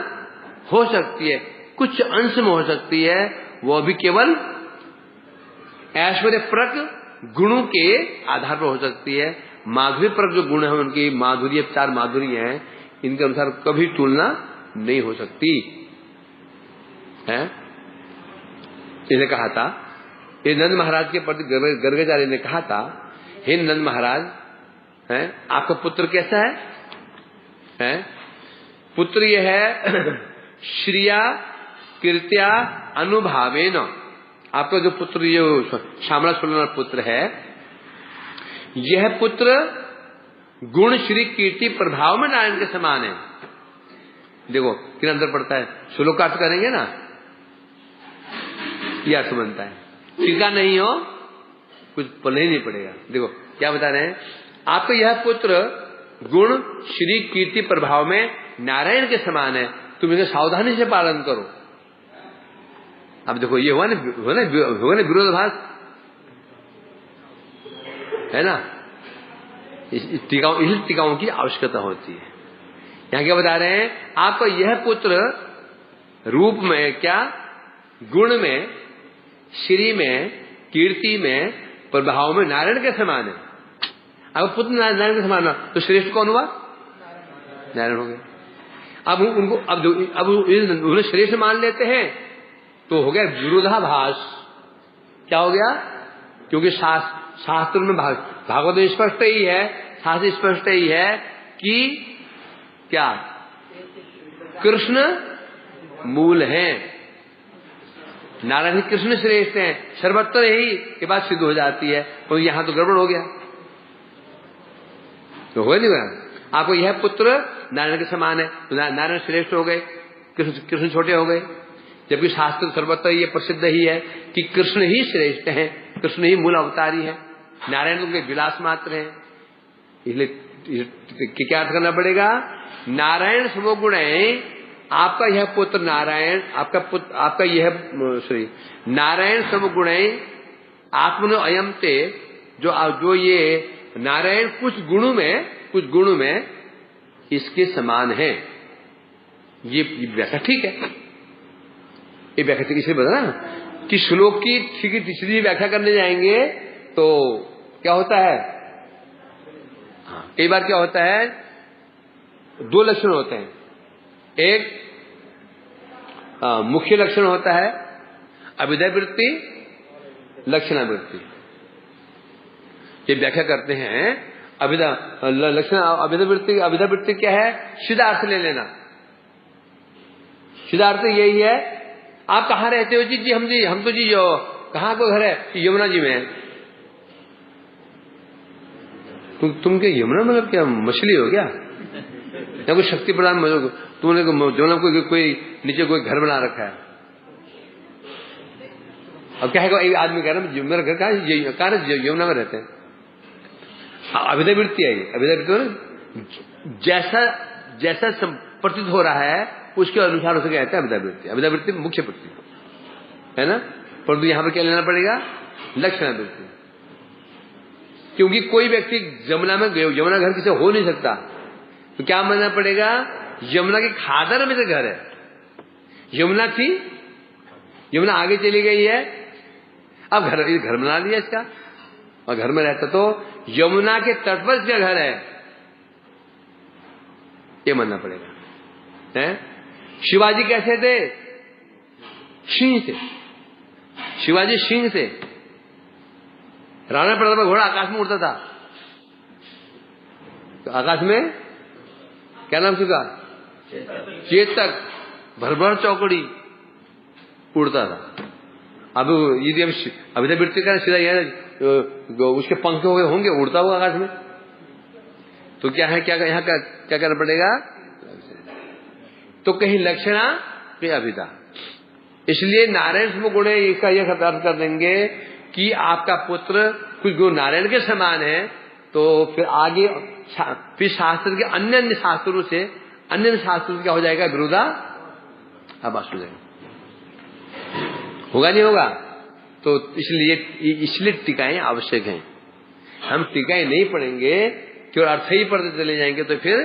Speaker 1: हो सकती है, कुछ अंश में हो सकती है, वो भी केवल ऐश्वर्य परक गुणों के आधार पर हो सकती है। माधुर्य परक जो गुण है उनकी, माधुर्य, 4 माधुर्य हैं, इनके अनुसार कभी तुलना नहीं हो सकती है। इन्हें कहा था, ये नंद महाराज के प्रति गर्गाचार्य ने कहा था, हे नंद महाराज, आपका पुत्र कैसा है? पुत्र ये है श्रिया कीर्त्या अनुभावेन। आपका जो पुत्र, ये श्यामला सुंदर पुत्र है, यह पुत्र गुण श्री कीर्ति प्रभाव में नारायण के समान है। देखो कितना अंतर पड़ता है। श्लोक अर्थ करेंगे ना, यह अर्थ बनता है। टीका नहीं हो कुछ पढ़ना ही नहीं पड़ेगा। देखो क्या बता रहे हैं, आपका यह पुत्र गुण श्री कीर्ति प्रभाव में नारायण के समान है, तुम इसे सावधानी से पालन करो। अब देखो ये हुआ ना विरोधाभास, है ना। इस टीकाओं की आवश्यकता होती है। यहां क्या बता रहे हैं, आपका यह पुत्र रूप में क्या, गुण में, श्री में, कीर्ति में, प्रभाव में नारायण के समान है। अगर पुत्र नारायण के समान हो तो श्रेष्ठ कौन हुआ? नारायण हो गए। अब उन्हें श्रेष्ठ मान लेते हैं तो हो गया विरोधाभास। क्या हो गया? क्योंकि शास्त्र में भागवत में स्पष्ट ही है, शास्त्र स्पष्ट ही है कि क्या कृष्ण मूल है नारायण कृष्ण श्रेष्ठ हैं, सर्वत्र यही के बाद सिद्ध हो जाती है। तो यहां तो गड़बड़ हो गया, तो हो नहीं गया। आपको यह पुत्र नारायण के समान है, तो नारायण श्रेष्ठ हो गए, कृष्ण छोटे हो गए। जबकि शास्त्र सर्वत्र ये प्रसिद्ध ही है कि कृष्ण ही श्रेष्ठ हैं, कृष्ण ही मूल अवतारी है, नारायण उनके विलास मात्र हैं। इसलिए क्या अर्थ करना पड़ेगा? नारायण समोगुण है, आपका यह पुत्र नारायण, आपका यह नारायण समगुण आत्मनो अयम ते, जो ये नारायण कुछ गुणों में इसके समान है। ये व्याख्या ठीक है, ये व्याख्या ठीक इसलिए बता ना कि श्लोक की ठीक तीसरी व्याख्या करने जाएंगे तो क्या होता है, कई बार क्या होता है, दो लक्षण होते हैं। एक मुख्य लक्षण होता है अभिधेय वृत्ति, लक्षणावृत्ति। ये व्याख्या करते हैं लक्षण अभिधेय वृत्ति क्या है? सीधा अर्थ ले लेना। सीधा अर्थ यही है, आप कहाँ रहते हो? जी हम तो जी जो कहाँ को घर है? यमुना जी में है। तुम क्या यमुना मतलब क्या मछली हो क्या, या कोई शक्ति प्रदान? तुमने जमुना कोई नीचे कोई घर बना रखा है। अब क्या है, एक आदमी कह रहा है मेरा घर कहाँ है? यमुना में रहते हैं। अभिधेय वृत्ति है ये। अभिधेय वृत्ति जैसा प्रतीत हो रहा है उसके अनुसार उसे कहते हैं अभिधेय वृत्ति। अभिधेय वृत्ति मुख्य वृत्ति है ना, परंतु यहां पर क्या लेना पड़ेगा? लक्षण वृत्ति। क्योंकि कोई व्यक्ति यमुना घर किसी हो नहीं सकता, तो क्या मानना पड़ेगा? यमुना के खादर में से घर है। यमुना थी, यमुना आगे चली गई है, अब घर बना लिया इसका, और घर में रहता तो यमुना के तट पर इसका घर है, ये मानना पड़ेगा। है? शिवाजी कैसे थे? सिंह से। शिवाजी सिंह से। राणा प्रताप घोड़ा आकाश में उड़ता था, तो आकाश में क्या नाम उसका? चेतक। भरभर चौकड़ी उड़ता था। अब यदि अभिधेय वृत्ति का सीधा यह उसके पंख हो गए होंगे, उड़ता हुआ आकाश में, तो क्या है, क्या यहाँ क्या करना पड़ेगा? तो कहीं लक्षणा, कहीं अभिधा। इसलिए नारायण समगुण इसका यह अर्थ कर देंगे कि आपका पुत्र कुछ गुण नारायण के समान है, तो फिर आगे फिर शास्त्र के अन्य शास्त्रों से क्या हो जाएगा? विरोधाभास हो जाएगा। होगा नहीं होगा? तो इसलिए टीकाएं आवश्यक हैं। हम टीकाएं नहीं पढ़ेंगे, केवल अर्थ ही पढ़ते चले जाएंगे, तो फिर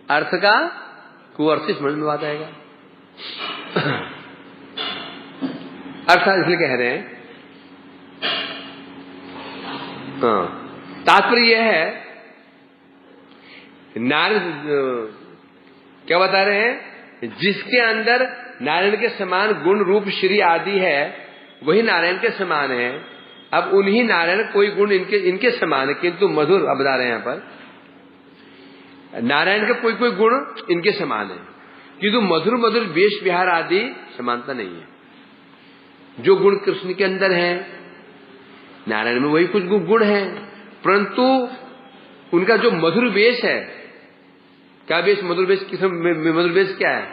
Speaker 1: अर्थ का कुअर्थ समझ में बात आएगा। अर्थात इसलिए कह रहे हैं, तात्पर्य यह है, क्या बता रहे हैं? जिसके अंदर नारायण के समान गुण रूप श्री आदि है, वही नारायण के समान है। अब उन्हीं नारायण कोई गुण इनके समान है, किंतु मधुर। अब बता रहे हैं यहां पर नारायण का कोई गुण इनके समान है, किंतु मधुर वेश विहार आदि समानता नहीं है। जो गुण कृष्ण के अंदर है, नारायण में वही कुछ गुण है, परंतु उनका जो मधुर वेश है, क्या वेश? मधुर वेश मधुर वेश क्या है?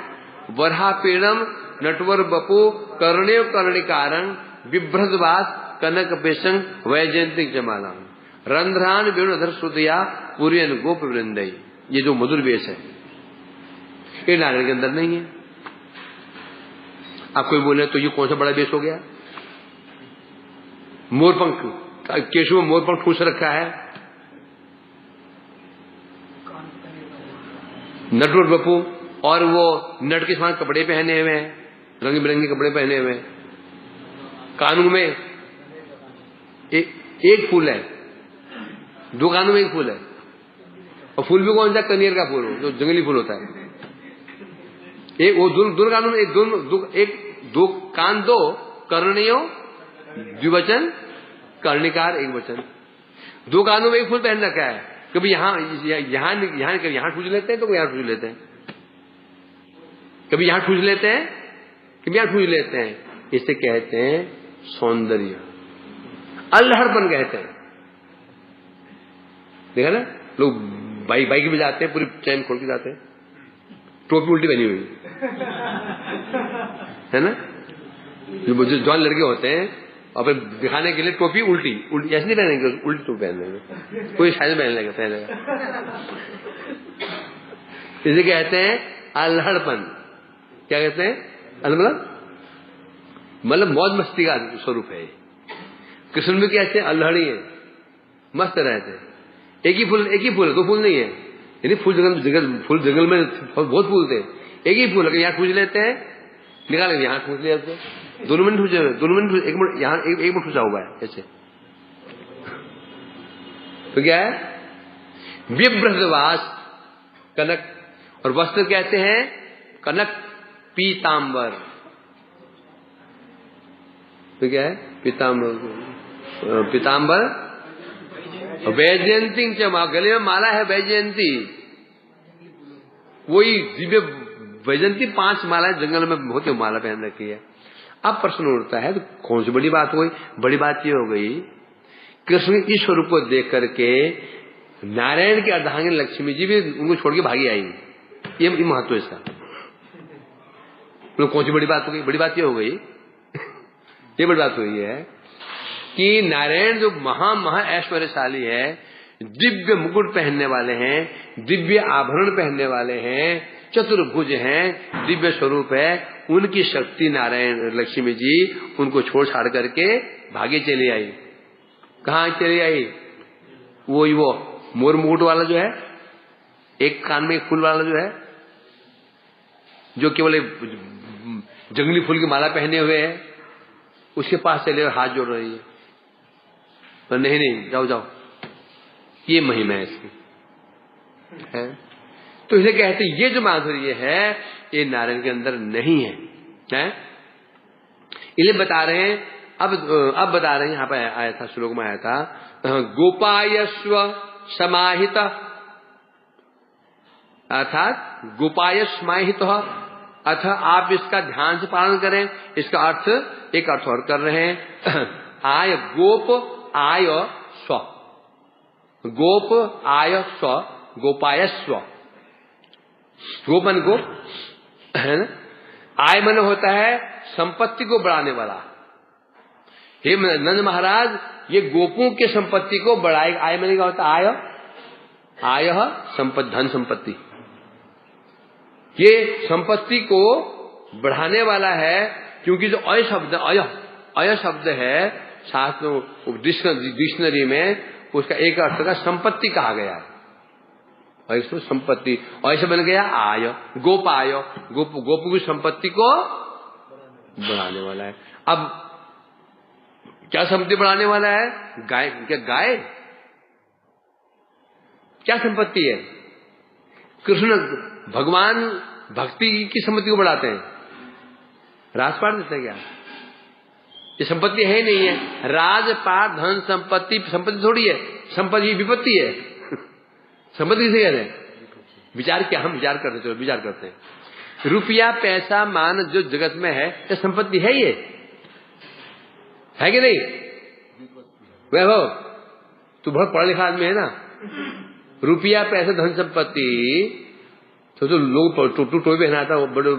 Speaker 1: वरहा पीड़म नटवर बपु कर्णेव कर्णिकारं बिभ्रतवास कनक पेशं वैजयंतिक जमाला रंध्रान वेणुधर सुदया पूर्यन गोप वृंदई। ये जो मधुर वेश है, ये नारायण के अंदर नहीं है। आप कोई बोले तो ये कौन सा बड़ा वेश हो गया? मोरपंख, केशव में मोरपंख ठूस रखा है, नटवर बपू, और वो नट के समान कपड़े पहने हुए हैं, रंग बिरंगे कपड़े पहने हुए हैं। कानून में एक फूल है, दो कानों में एक फूल है, और फूल भी कौन सा? कनेर का फूल, जो जंगली फूल होता है। एक वो दोनों कानों में दो कान, दो कर्णियों द्विवचन, कर्णिकार एक वचन। दो कानों में एक फूल पहन रखा है, कभी यहां ठूस लेते हैं, तो यहां ठूस लेते हैं, कभी यहां ठूस लेते हैं, कभी यहां ठूस लेते हैं। इसे कहते हैं सौंदर्य, अल्हड़पन कहते हैं। देखा ना, लोग बाइक में जाते हैं, पूरी चैन खोल के जाते हैं, टोपी उल्टी बनी हुई है ना। जो जवान लड़के होते हैं और फिर दिखाने के लिए टोपी उल्टी ऐसे नहीं पहनेंगे, उल्टी टोपी पहन लेंगे, कोई शायद पहनेगा। इसे कहते हैं अल्हड़पन। क्या कहते हैं? मतलब मौज मस्ती का स्वरूप है। कृष्ण भी कैसे अल्हड़ी है, मस्त रहते हैं। एक ही फूल है, दो फूल नहीं है। यानी फूल जंगल में बहुत फूल थे, एक ही फूल है, यहाँ पूछ लेते हैं, निकालेंगे, यहाँ पूछ लिया, 2 मिनट पूछे, 2 मिनट, 1 मिनट, यहाँ 1 मिनट पूछा हुआ है ऐसे। तो क्या है? विभ्रतवास कनक, और वस्त्र कहते हैं कनक पीतांबर। तो क्या है? पीतांबर वैजयंती चमा, गले में माला है वैजयंती, वही दिव्य वैजयंती। 5 माला जंगल में होती, माला पहन रखी है। अब प्रश्न उठता है, तो कौन सी बड़ी बात हो गई? बड़ी बात ये हो गई, कृष्ण इस स्वरूप को देख करके नारायण की अर्धांगिनी लक्ष्मी जी भी उनको छोड़ के भागी आई। ये महत्व है इसका। तो कौन सी बड़ी बात हो गई? बड़ी बात ये हो गई ये बड़ी बात हुई है कि नारायण जो महा ऐश्वर्यशाली है, दिव्य मुकुट पहनने वाले हैं, दिव्य आभरण पहनने वाले हैं, चतुर्भुज हैं, दिव्य स्वरूप है, उनकी शक्ति नारायण लक्ष्मी जी उनको छोड़ छाड़ करके भागे चली आई। कहाँ चली आई? वो मोर मुकुट वाला जो है, एक कान में एक फूल वाला जो है, जो केवल जंगली फूल की माला पहने हुए है, उसके पास चले और हाथ जोड़ रही है। पर नहीं, जाओ, ये महिमा है इसकी है। तो इसे कहते हैं ये जो माधुर्य है ये नारायण के अंदर नहीं है। इन्हें बता रहे हैं, अब बता रहे हैं, यहां पर आया था, श्लोक में आया था, गोपायस्व समाहित, अर्थात गोपाय समाहित, अथ आप इसका ध्यान से पालन करें। इसका अर्थ, एक अर्थ और कर रहे हैं, आय गोप आय स्व, गोप आय स्व, गोपायस्व। गोप मन गोप है ना, आय मन होता है संपत्ति को बढ़ाने वाला। हे नंद महाराज, ये गोपों के संपत्ति को बढ़ाए। आय मन क्या होता है? आय संपत्ति, धन संपत्ति, ये संपत्ति को बढ़ाने वाला है। क्योंकि जो अय शब्द है शास्त्र डिक्शनरी में, उसका एक अर्थ का संपत्ति कहा गया है। और इसमें संपत्ति ऐसे बन गया आय, गोपाय, गोपू की संपत्ति को बढ़ाने वाला है। अब क्या संपत्ति बढ़ाने वाला है? गाय, क्या गाय क्या संपत्ति है? कृष्ण भगवान भक्ति की संपत्ति को बढ़ाते हैं, राजपाट देते हैं क्या? ये संपत्ति है ही नहीं है। राजपाट धन संपत्ति थोड़ी है, संपत्ति विपत्ति है। संपत्ति किसे कहते हैं? विचार क्या, हम विचार करते हैं। रुपया पैसा मान जो जगत में है, ये संपत्ति है, ये है कि नहीं? वैभव, तू बहुत पढ़ा लिखा आदमी है ना। रुपया पैसा धन संपत्ति, तो लोग टोपी पहनाता है बड़े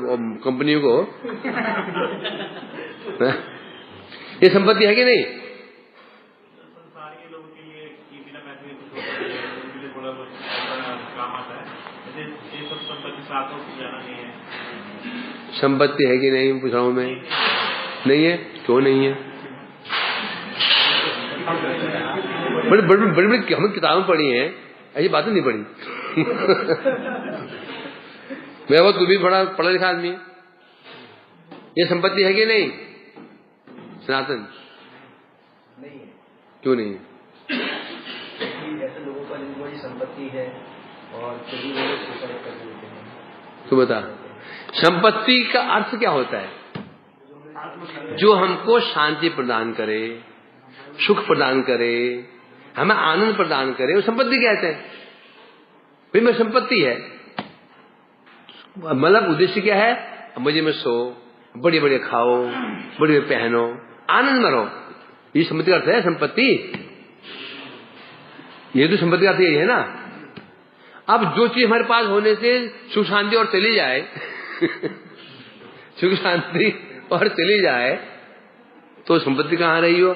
Speaker 1: कंपनियों को, ये संपत्ति है कि नहीं? संपत्ति है कि नहीं पूछ रहा हूं मैं। नहीं है, क्यों नहीं है? बड़ी हम किताबें पढ़ी हैं, ऐसी बातें नहीं पढ़ी। मैं वो, तू भी बड़ा पढ़ा लिखा आदमी है। ये संपत्ति है कि नहीं सनातन?
Speaker 2: नहीं है।
Speaker 1: क्यों नहीं है?
Speaker 2: ऐसे लोगों का जिनको बड़ी संपत्ति है और कभी वो लोग सुसाइड कर देते हैं।
Speaker 1: तो बता, संपत्ति का अर्थ क्या होता है? जो हमको शांति प्रदान करे, सुख प्रदान करे, हमें आनंद प्रदान करे, वो संपत्ति कहते हैं। भाई मैं संपत्ति है, मतलब उद्देश्य क्या है? मजे में सो, बड़े बड़े खाओ, बड़े पहनो, आनंद में रहो। ये संपत्ति का अर्थ है संपत्ति। ये तो संपत्ति का अर्थ यही है ना। अब जो चीज हमारे पास होने से सुख शांति और चली जाए सुख शांति और चली जाए तो संपत्ति कहां रही हो?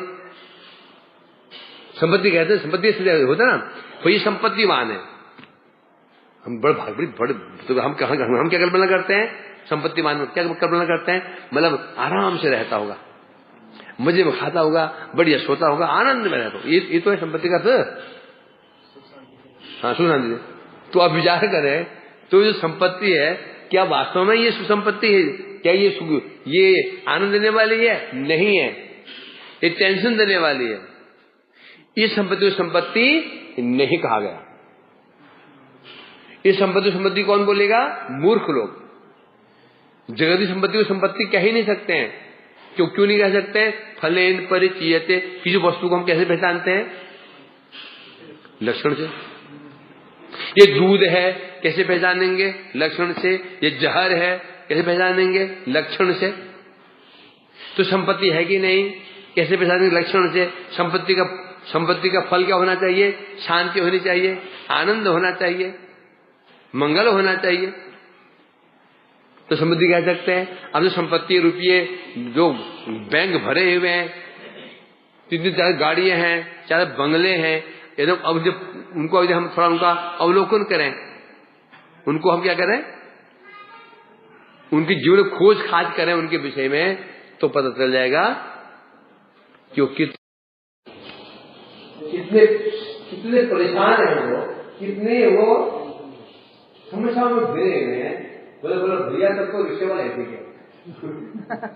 Speaker 1: संपत्ति कहते हैं, संपत्ति होता ना, कोई संपत्तिवान है। हम बड़े तो हम क्या कल्पना करते हैं? संपत्तिवान क्या कल्पना करते हैं? मतलब आराम से रहता होगा, मजे में खाता होगा, बढ़िया सोता होगा, आनंद में रहता होगा। ये तो है संपत्ति का अर्थ। हाँ, सुख शांति। तो आप विचार करें तो जो संपत्ति है, क्या वास्तव में ये सुसंपत्ति है? क्या ये आनंद देने वाली है? नहीं है, ये टेंशन देने वाली है। इस संपत्ति को संपत्ति नहीं कहा गया। इस संपत्ति कौन बोलेगा? मूर्ख लोग। जगती संपत्ति को संपत्ति कह ही नहीं सकते हैं। क्यों नहीं कह सकते? फलेन परिचीयते, कि जो वस्तु को हम कैसे पहचानते हैं? लक्षण से। ये दूध है, कैसे पहचानेंगे? लक्षण से। ये जहर है, कैसे पहचानेंगे? लक्षण से। तो संपत्ति है कि नहीं, कैसे पहचानेंगे? लक्षण से। संपत्ति का फल क्या होना चाहिए? शांति होनी चाहिए, आनंद होना चाहिए, मंगल होना चाहिए, तो संपत्ति कह सकते हैं। अब जो संपत्ति रुपये जो बैंक भरे हुए हैं, इतनी ज्यादा गाड़ियां हैं, ज्यादा बंगले हैं, एकदम, अब जब उनको हम थोड़ा उनका अवलोकन करें, उनको हम क्या करें? उनकी जीवन खोज खाज करें उनके विषय में, तो पता चल जाएगा क्योंकि कितने परेशान है वो, कितने वो समस्याओं में घिरे हुए हैं। बोले भैया सबको रिक्शे वाला है, ठीक है।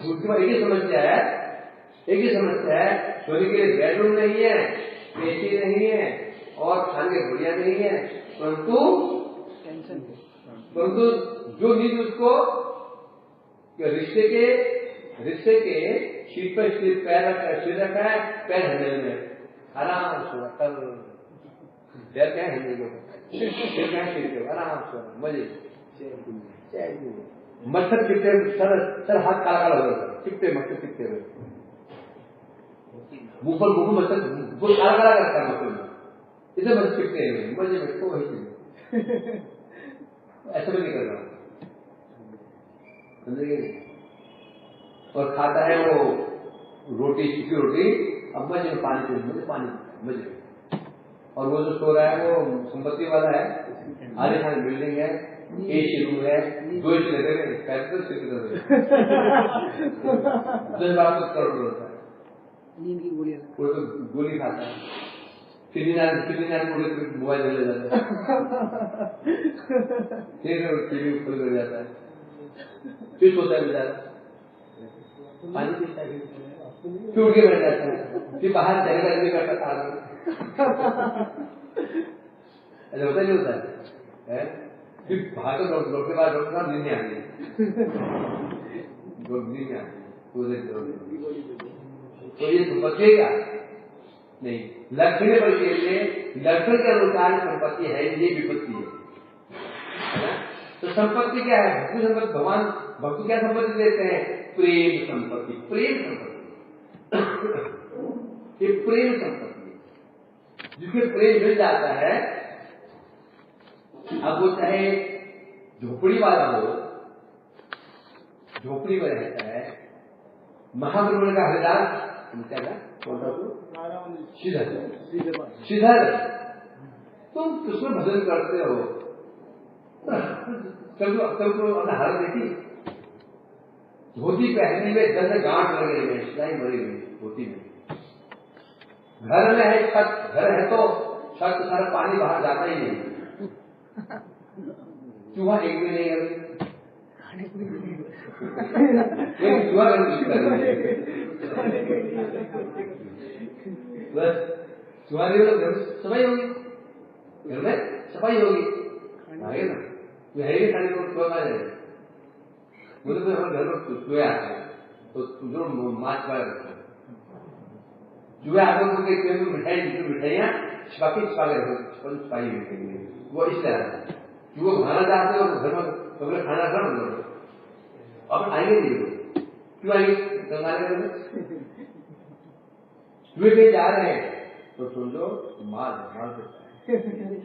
Speaker 1: उसके बाद एक ही समस्या है, सोने के लिए बेडरूम नहीं है, एसी नहीं है और खाने के बढ़िया नहीं है, परंतु जो नींद उसको रिक्शे के सीट पर पैर रखा है, पैर हैंडल में आराम से कर पैर क्या हैंडल में आराम से मजे। मच्छर चिपटे, सर हाथ काला काला हो जाता है, चिपटे मच्छर चिपटे हुए, मुंह पर मच्छर काला काला करता है मच्छर में, इधर मच्छर चिपटे हुए मजे में। तो वही ऐसा भी नहीं कर रहा, समझेंगे? और खाता है वो रोटी, सूखी रोटी, अब मजे में पानी मजे में। और वो जो सो रहा है वो संपत्ति वाला है, आलीशान बिल्डिंग है, एसी रूम है, 2 एसी लगे हुए, 10 करोड़ होता है। वो तो गोली खाता है, मोबाइल ले जाता है, फिर टीवी खोल कर जाता है, फिर सोता है बेचारा, पानी पीता है, फिर उठ के बैठ जाता है, फिर बाहर चलेगा नहीं करता था। ऐसा होता नहीं होता है? फिर बाहर तो डॉक्टर के पास, डॉक्टर साहब नींद नहीं आती, तो ये संपत्ति क्या नहीं, लक्षण लक्षण के अनुसार संपत्ति है, ये विपत्ति है। तो संपत्ति क्या है? भक्ति संपत्ति। भगवान भक्ति क्या संपत्ति देते हैं? प्रेम संपत्ति। प्रेम संपत्ति, ये प्रेम संपत्ति जिसमें प्रेम मिल जाता है। अब वो चाहे झोपड़ी वाला हो, झोपड़ी में रहता है, महाप्रभु का हरिदास श्रीधर, तुम कृष्ण भजन करते हो, कभी हालत देखी? धोती पहनने में 10 गांठ लगे हुए, सिलाई मरी हुई धोती में। घर में है छत, घर है तो छत सारा पानी बाहर जाता ही नहीं, चूहा एक भी नहीं है, चूहा बस चूहा नहीं होगा, घर में सफाई होगी, घर में सफाई होगी, आगे ना तो है ही खाने को चूहा खा जाएगा। बोले तो हमारे घर में चूहे आते हैं तो जो माछ वाला रखते हैं, चूहे आते हैं तो मिठाइयाँ छिपा छुपाई मिठाई, वो इस तरह जो खाना चाहते हो घर में तो खाना खा लो, अब आएंगे नहीं, क्यों आएंगे गंगा नगर में? वे कहीं जा रहे हैं तो सुन लो माल देता है,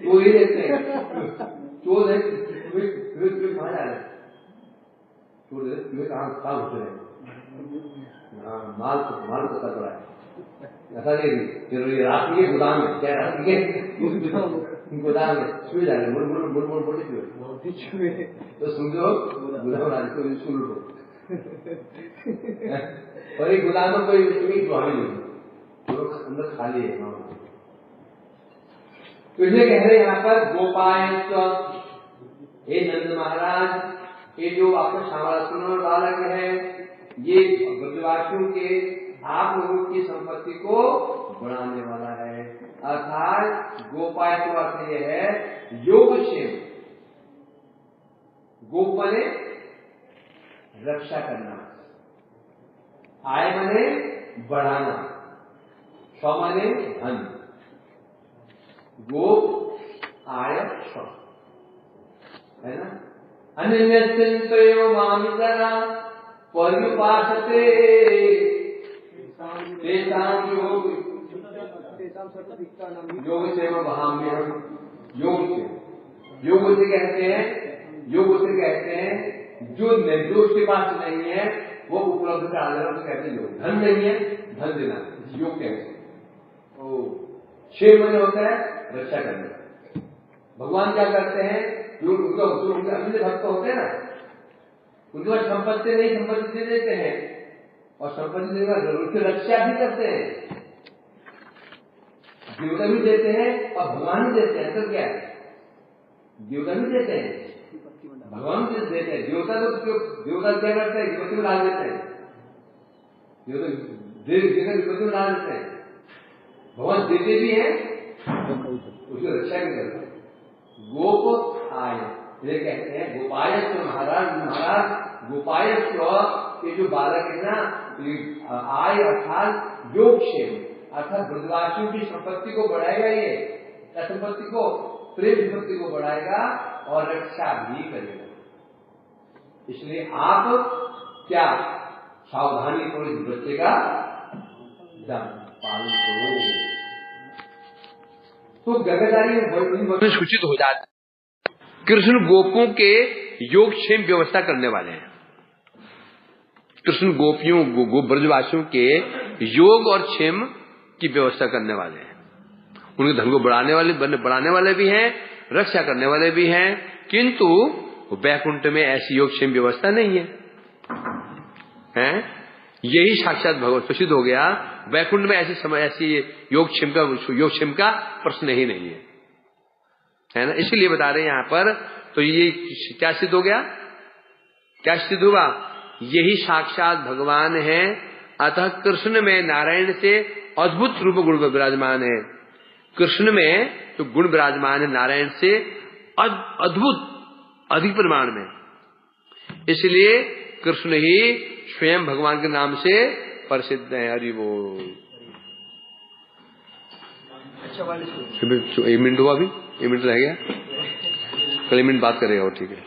Speaker 1: वो ये देखते हैं चोर है, कहाँ जा रहे हैं, चोर है तुम्हें कहाँ घुस रहे हैं, माल को कर रहा है ऐसा नहीं, रात के गोदाम में क्या रात के गोदाम में छुए जा रहे मोटे छुए तो समझो गोदाम सुन लो। और एक गोदाम में कोई जुआवी नहीं, अंदर खाली है। तो इसलिए कह रहे यहाँ पर गोपाय हे नंद महाराज, ये जो आपका श्यामला बालक है ये ब्रजवासियों के आप लोगों की संपत्ति को बढ़ाने वाला है। अर्थात गोपाय का अर्थ यह है योगक्षेम। गोप मने रक्षा करना, आय मने बढ़ाना, स्व मने धन। गोप आय स्व है ना। अन्य चिंतो मामितरा पर्युपासते योग से कहते हैं जो उसके पास नहीं है वो उपलब्ध करा देना, तो कहते हैं योग। धन नहीं है धन देना, योग कहते हैं। 6 महीने होता है रक्षा करना। भगवान क्या करते हैं, जो उनके अन्य भक्त होते हैं ना, उनके पास संपत्ति नहीं, संपत्ति दे देते हैं और संपत्ति देने का जरूर से रक्षा भी करते हैं। देवता भी देते हैं और भगवान भी देते हैं। तो क्या है, देवता भी देते हैं भगवान भी देते हैं। देवता क्या करते हैं, विपत्ति में डाल देते हैं, देवता विपत्ति में डाल देते हैं। भगवान देते भी हैं उसकी रक्षा भी करते हैं। गोप आय ये कहते हैं गोपाय महाराज गोपाय ये जो बालक है ना, आय अर्थात योगक्षेम अर्थात ब्रजवासियों की संपत्ति को बढ़ाएगा, ये संपत्ति को प्रेम संपत्ति को बढ़ाएगा और रक्षा भी करेगा। इसलिए आप क्या सावधानी करो, इस बच्चे का पालन करो तो गगनदारी सूचित हो जाता। कृष्ण गोपों के योगक्षेम व्यवस्था करने वाले हैं। कृष्ण गोपियों ब्रजवासियों के योग और क्षेम की व्यवस्था करने वाले हैं। उनके धन को बढ़ाने वाले भी हैं, रक्षा करने वाले भी हैं, किंतु वैकुंठ में ऐसी योगक्षेम व्यवस्था नहीं है। यही साक्षात भगवत प्रसिद्ध हो गया। वैकुंठ में ऐसी योगक्षेम का प्रश्न ही नहीं है ना। इसीलिए बता रहे हैं यहाँ पर। तो ये क्या सिद्ध हो गया, क्या सिद्ध हुआ, यही साक्षात भगवान है। अतः कृष्ण में नारायण से अद्भुत रूप गुण विराजमान है। कृष्ण में जो गुण विराजमान है नारायण से अद्भुत अधिक परिमाण में, इसलिए कृष्ण ही स्वयं भगवान के नाम से प्रसिद्ध है। हरि बोल। अच्छा 1 मिनट हुआ, अभी 1 मिनट रह गया, कल 1 मिनट बात करेगा और ठीक है।